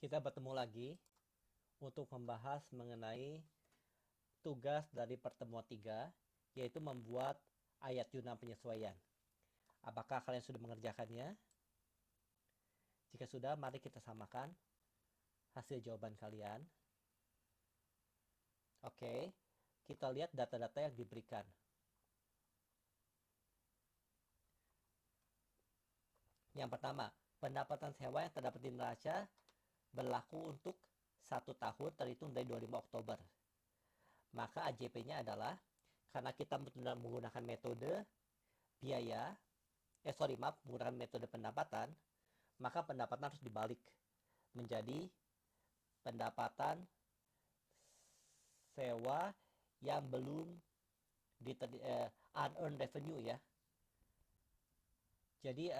Kita bertemu lagi untuk membahas mengenai tugas dari pertemuan 3, yaitu membuat ayat jurnal penyesuaian. Apakah kalian sudah mengerjakannya? Jika sudah, mari kita samakan hasil jawaban kalian. Oke, kita lihat data-data yang diberikan. Yang pertama, pendapatan sewa yang terdapat di neraca berlaku untuk 1 tahun terhitung dari 25 Oktober. Maka AJP-nya adalah, karena kita menggunakan metode biaya, menggunakan metode pendapatan, maka pendapatan harus dibalik menjadi pendapatan sewa yang belum unearned revenue ya. Jadi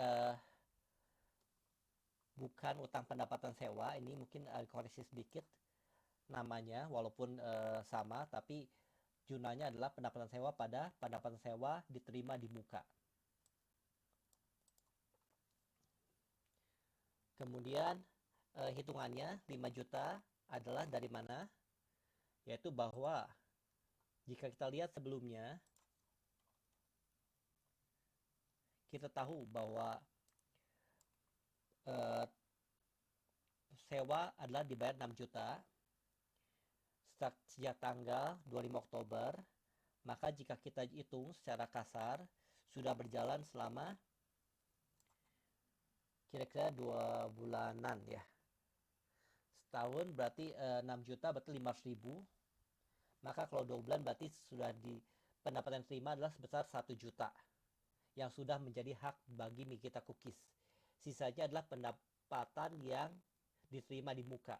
bukan utang pendapatan sewa, ini mungkin koreksi sedikit namanya, walaupun sama, tapi jurnalnya adalah pendapatan sewa pada pendapatan sewa diterima di muka. Kemudian hitungannya 5 juta adalah dari mana? Yaitu bahwa jika kita lihat sebelumnya, kita tahu bahwa sewa adalah dibayar 6 juta sejak tanggal 25 Oktober. Maka jika kita hitung secara kasar, sudah berjalan selama kira-kira 2 bulanan ya. Setahun berarti 6 juta berarti 500.000. Maka kalau 2 bulan berarti sudah pendapatan yang terima adalah sebesar 1 juta yang sudah menjadi hak bagi Mikita Cookies. Sisanya adalah pendapatan yang diterima di muka.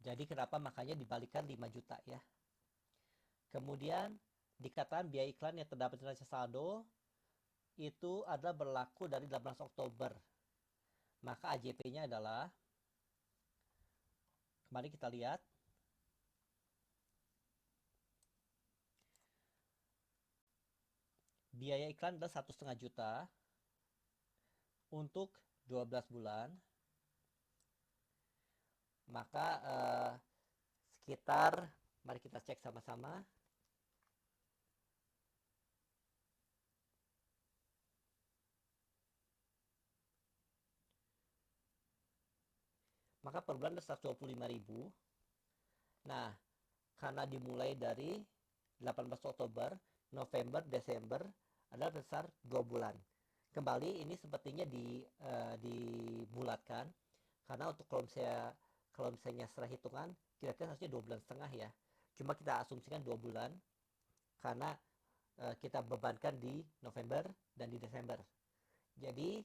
Jadi kenapa makanya dibalikan 5 juta ya. Kemudian dikatakan biaya iklan yang terdapat di neraca saldo itu adalah berlaku dari 18 Oktober. Maka AJP-nya adalah, kemarin kita lihat, biaya iklan adalah 1,5 juta untuk 12 bulan. Maka sekitar, mari kita cek sama-sama. Maka per bulan ada 125.000. Nah, karena dimulai dari 18 Oktober, November, Desember adalah besar 2 bulan. Kembali ini sepertinya dibulatkan karena untuk kalau misalnya setelah hitungan kira-kira harusnya 2,5 bulan ya. Cuma kita asumsikan 2 bulan karena kita bebankan di November dan di Desember. Jadi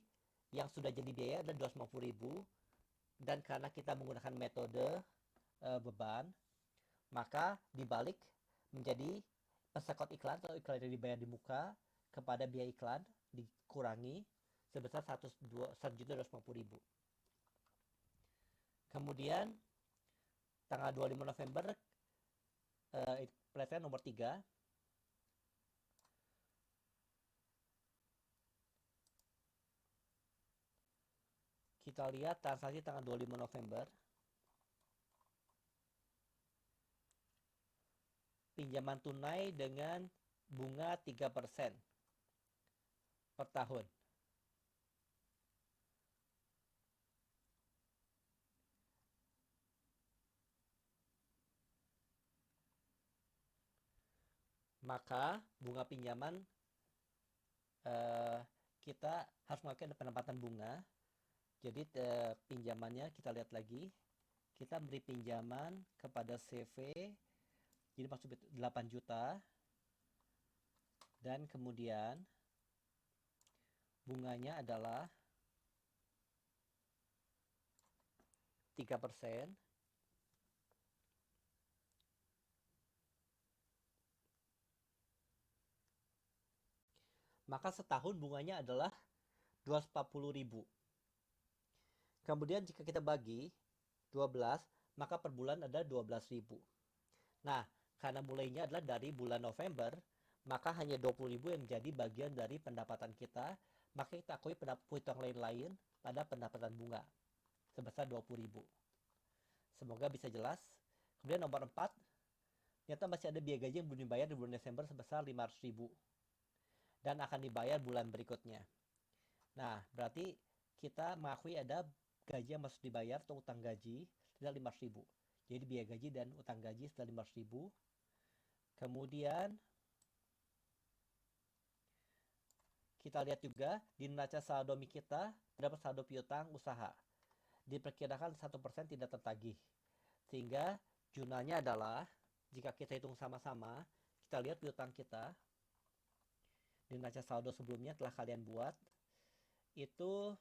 yang sudah jadi biaya adalah 250.000, dan karena kita menggunakan metode beban, maka dibalik menjadi persekot iklan atau iklan yang dibayar di muka kepada biaya iklan dikurangi sebesar 1.250.000. Kemudian tanggal 25 November pelatihan nomor 3, kita lihat transaksi tanggal 25 November, pinjaman tunai dengan bunga 3% per tahun. Maka bunga pinjaman kita harus melakukan penempatan bunga. Jadi pinjamannya kita lihat lagi. Kita beri pinjaman kepada CV, jadi maksud 8 juta, dan kemudian bunganya adalah 3%. Maka setahun bunganya adalah 240.000. Kemudian jika kita bagi 12, maka per bulan ada 12.000. Nah, karena mulainya adalah dari bulan November, maka hanya 20.000 yang menjadi bagian dari pendapatan kita, maka kita akui perhitungan lain-lain pada pendapatan bunga. sebesar 20.000. Semoga bisa jelas. Kemudian nomor 4, ternyata masih ada biaya gaji yang belum dibayar di bulan Desember sebesar 500.000 dan akan dibayar bulan berikutnya. Nah, berarti kita mengakui ada gaji yang masih dibayar atau utang gaji sekitar 500.000. Jadi biaya gaji dan utang gaji sekitar 500.000. Kemudian kita lihat juga di neraca saldo kita terdapat saldo piutang usaha. Diperkirakan 1% tidak tertagih. Sehingga jumlahnya adalah, jika kita hitung sama-sama, kita lihat piutang kita di neraca saldo sebelumnya telah kalian buat, itu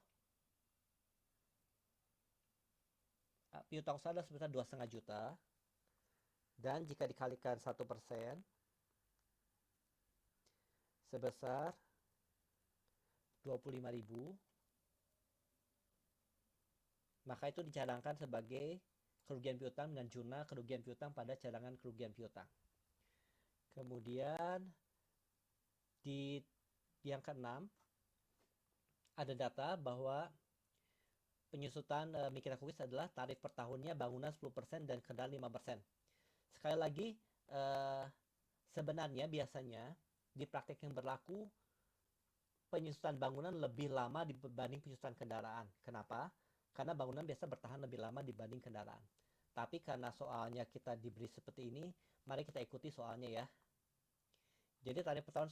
piutang usaha adalah sebesar 2,5 juta. Dan jika dikalikan 1%, sebesar 25.000, maka itu dicadangkan sebagai kerugian piutang dengan jurnal kerugian piutang pada cadangan kerugian piutang. Kemudian di yang keenam ada data bahwa penyusutan Mikina Cookies adalah tarif per tahunnya bangunan 10% dan kendaraan 5%. Sekali lagi, sebenarnya biasanya di praktek yang berlaku penyusutan bangunan lebih lama dibanding penyusutan kendaraan. Kenapa? Karena bangunan biasa bertahan lebih lama dibanding kendaraan. Tapi karena soalnya kita diberi seperti ini, mari kita ikuti soalnya ya. Jadi tarif per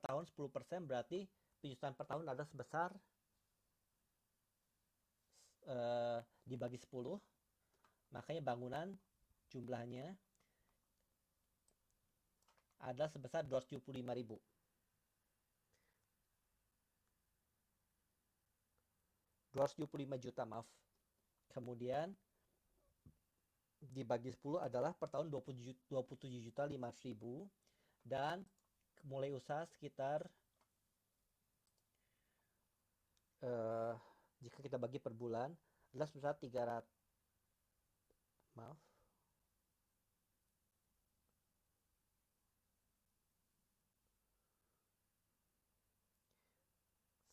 tahun 10%, berarti penyusutan per tahun adalah sebesar dibagi 10, makanya bangunan jumlahnya adalah sebesar 275.000. 275 juta, maaf. Kemudian dibagi 10 adalah per tahun 27.500.000 dan mulai usaha sekitar jika kita bagi per bulan adalah sebesar 300, maaf,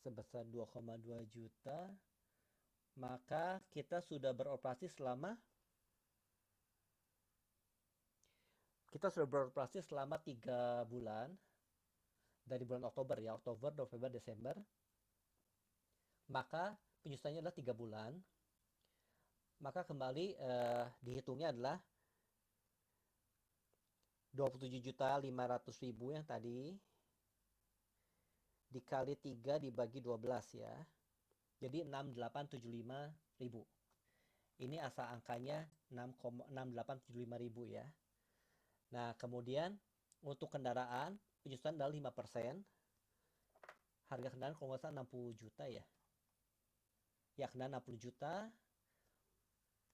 sebesar 2,2 juta, maka kita sudah beroperasi selama 3 bulan dari bulan Oktober ya, Oktober, November, Desember. Maka penyusutannya adalah 3 bulan. Maka kembali dihitungnya adalah 27.500.000 yang tadi dikali 3 dibagi 12 ya. Jadi 6875.000. Ini asal angkanya 6875.000 ya. Nah, kemudian untuk kendaraan penyusutan adalah 5%. Harga kendaraan kalau nggak salah 60 juta ya. Ya, kendaraan 60 juta.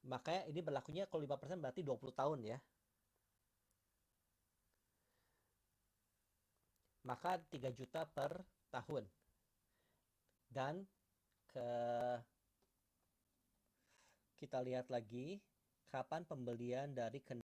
Makanya ini berlakunya kalau 5% berarti 20 tahun ya. Maka 3 juta per tahun. Dan kita lihat lagi kapan pembelian dari kendaraan